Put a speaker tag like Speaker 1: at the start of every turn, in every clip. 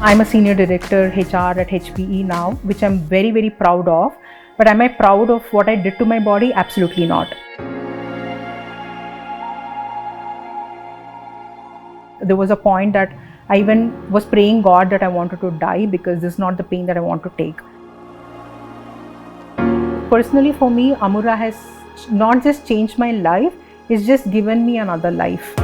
Speaker 1: I'm a senior director HR at HPE now, which I'm very, very proud of. But am I proud of what I did to my body? Absolutely not. There was a point that I even was praying God that I wanted to die because this is not the pain that I want to take. Personally, for me, Amura has not just changed my life, it's just given me another life.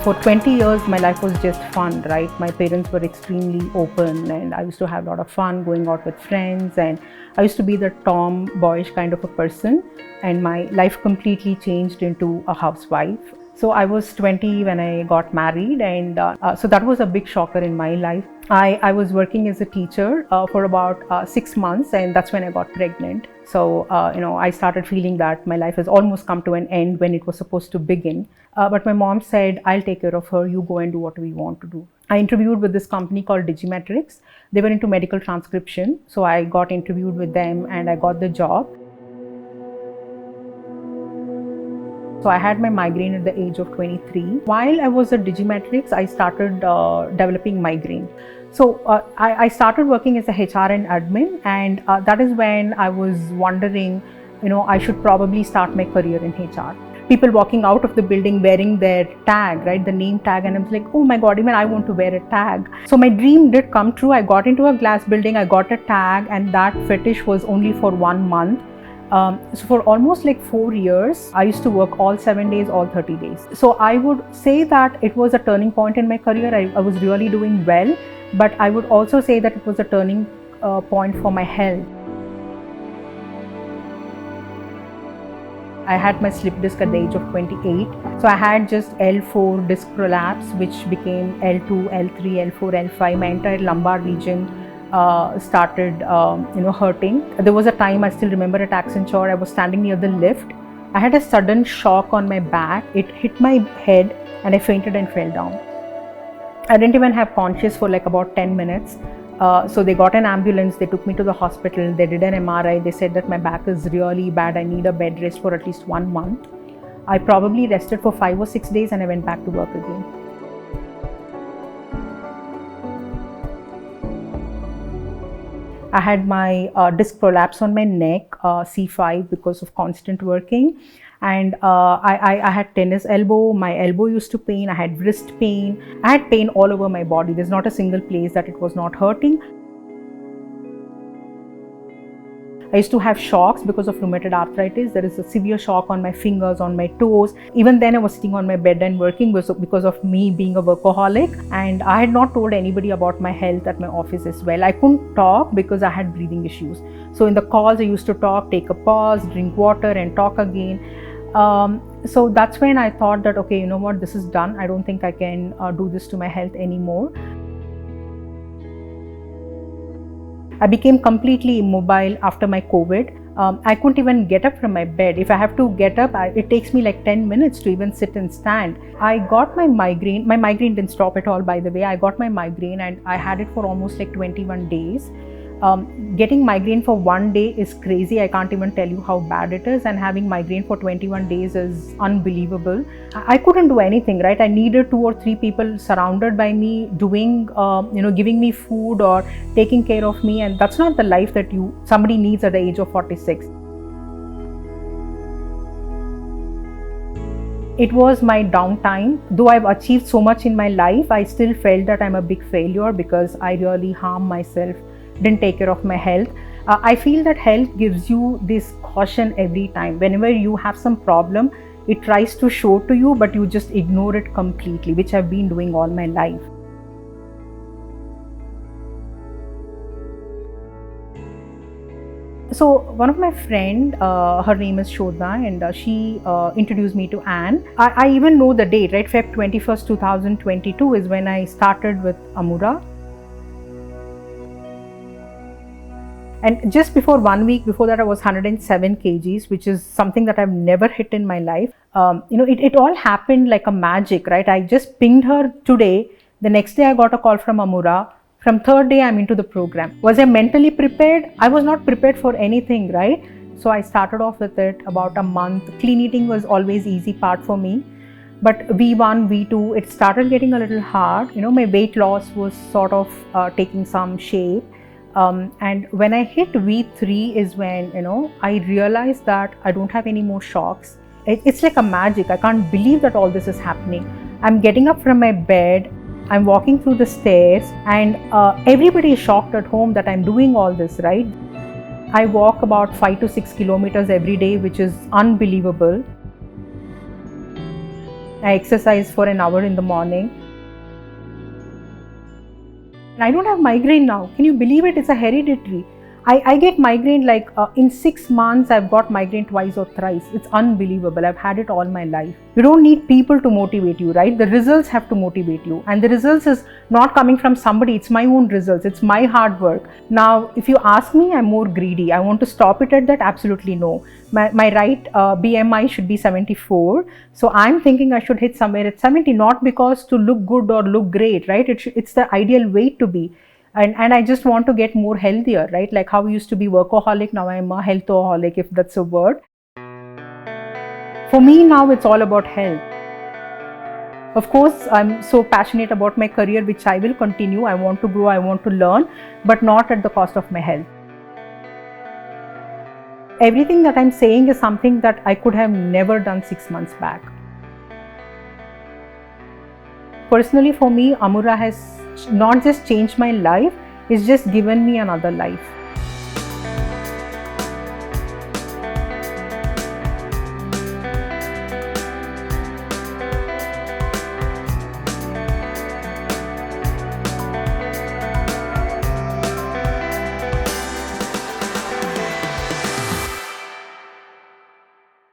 Speaker 1: For 20 years, my life was just fun, right? My parents were extremely open and I used to have a lot of fun going out with friends, and I used to be the tomboyish kind of a person, and my life completely changed into a housewife. So I was 20 when I got married, and so that was a big shocker in my life. I was working as a teacher for about 6 months, and that's when I got pregnant. So, I started feeling that my life has almost come to an end when it was supposed to begin. But my mom said, I'll take care of her, you go and do whatever you want to do. I interviewed with this company called Digimetrics. They were into medical transcription. So I got interviewed with them and I got the job. So I had my migraine at the age of 23. While I was at Digimetrics, I started developing migraine. So I started working as a HR and admin, and that is when I was wondering, I should probably start my career in HR. People walking out of the building wearing their tag, right, the name tag, and I was like, oh my God, even I want to wear a tag. So my dream did come true. I got into a glass building, I got a tag, and that fetish was only for 1 month. So for almost like 4 years, I used to work all 7 days, all 30 days. So I would say that it was a turning point in my career. I was really doing well, but I would also say that it was a turning point for my health. I had my slip disc at the age of 28. So I had just L4 disc prolapse, which became L2, L3, L4, L5. My entire lumbar region started hurting. There was a time, I still remember at Accenture, I was standing near the lift. I had a sudden shock on my back. It hit my head and I fainted and fell down. I didn't even have conscious for like about 10 minutes. So they got an ambulance, they took me to the hospital, they did an MRI, they said that my back is really bad, I need a bed rest for at least 1 month. I probably rested for 5 or 6 days and I went back to work again. I had my disc prolapse on my neck, C5, because of constant working. And I had tennis elbow, my elbow used to pain, I had wrist pain, I had pain all over my body. There's not a single place that it was not hurting. I used to have shocks because of rheumatoid arthritis. There is a severe shock on my fingers, on my toes. Even then I was sitting on my bed and working because of me being a workaholic. And I had not told anybody about my health at my office as well. I couldn't talk because I had breathing issues. So in the calls I used to talk, take a pause, drink water and talk again. So that's when I thought that, okay, you know what, this is done. I don't think I can do this to my health anymore. I became completely immobile after my COVID. I couldn't even get up from my bed. If I have to get up, it takes me like 10 minutes to even sit and stand. I got my migraine. My migraine didn't stop at all, by the way. I got my migraine and I had it for almost like 21 days. Getting migraine for 1 day is crazy. I can't even tell you how bad it is, and having migraine for 21 days is unbelievable. I couldn't do anything, right? I needed 2 or 3 people surrounded by me doing, giving me food or taking care of me, and that's not the life that somebody needs at the age of 46. It was my downtime. Though I've achieved so much in my life, I still felt that I'm a big failure because I really harmed myself, didn't take care of my health. I feel that health gives you this caution every time. Whenever you have some problem, it tries to show to you, but you just ignore it completely, which I've been doing all my life. So one of my friend, her name is Shodha, and she introduced me to Anne. I even know the date, right? Feb 21st, 2022 is when I started with Amura. And just before 1 week before that, I was 107 kgs, which is something that I've never hit in my life. It all happened like a magic, right? I just pinged her today. The next day I got a call from Amura. From third day, I'm into the program. Was I mentally prepared? I was not prepared for anything, right? So I started off with it about a month. Clean eating was always easy part for me. But V1, V2, it started getting a little hard. My weight loss was sort of taking some shape. And when I hit V3 is when, I realized that I don't have any more shocks. It's like a magic. I can't believe that all this is happening. I'm getting up from my bed. I'm walking through the stairs and everybody is shocked at home that I'm doing all this, right? I walk about 5 to 6 kilometers every day, which is unbelievable. I exercise for an hour in the morning. I don't have migraine now. Can you believe it? It's a hereditary. I get migraine like in 6 months, I've got migraine twice or thrice. It's unbelievable. I've had it all my life. You don't need people to motivate you, right? The results have to motivate you. And the results is not coming from somebody. It's my own results. It's my hard work. Now, if you ask me, I'm more greedy. I want to stop it at that? Absolutely no. My right BMI should be 74. So I'm thinking I should hit somewhere at 70, not because to look good or look great, right? It's the ideal weight to be. And I just want to get more healthier, right? Like how I used to be workaholic, now I'm a healthaholic, if that's a word. For me now, it's all about health. Of course, I'm so passionate about my career, which I will continue. I want to grow, I want to learn, but not at the cost of my health. Everything that I'm saying is something that I could have never done 6 months back. Personally, for me, Amura has not just changed my life, it's just given me another life.